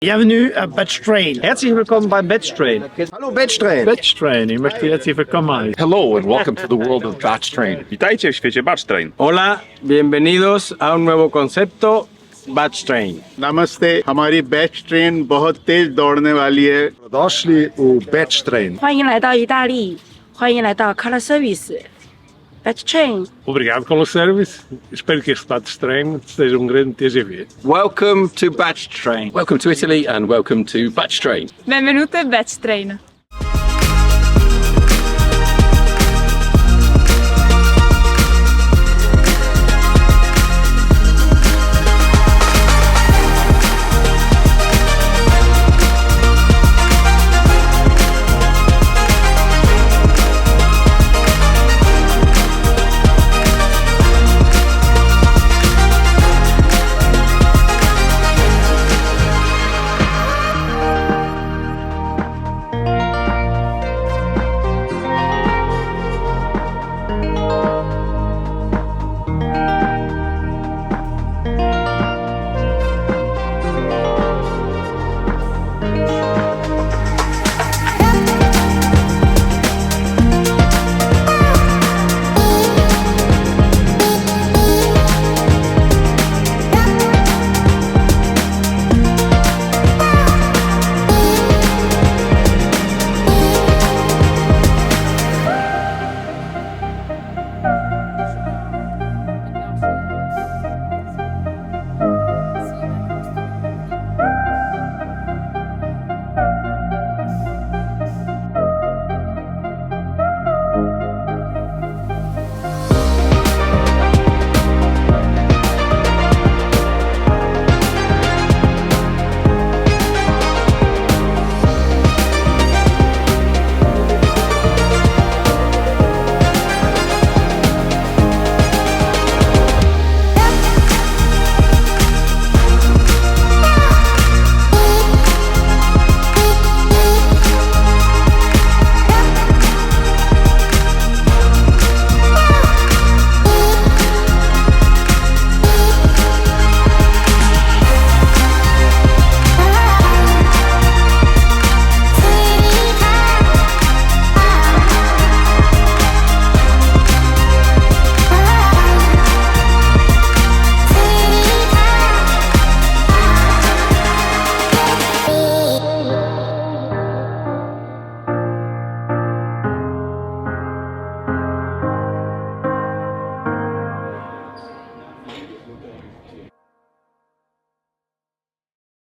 Bienvenue à BATCHTRAIN. Herzlich willkommen beim BATCHTRAIN. Hallo BATCHTRAIN. BATCHTRAIN, ich möchte herzlich willkommen. Hello and welcome to the world of BATCHTRAIN. Witajcie w świecie BATCHTRAIN. Hola, bienvenidos a un nuevo concepto, BATCHTRAIN. नमस्ते हमारी batch train बहुत तेज दौड़ने वाली है Doszli u BATCHTRAIN. 欢迎来到意大利，欢迎来到 Color Service。BATCHTRAIN. Obrigado pelo service. Espero que este BATCHTRAIN seja grande TGV. Welcome to BATCHTRAIN. Welcome to Italy and welcome to BATCHTRAIN. Benvenuto a BATCHTRAIN.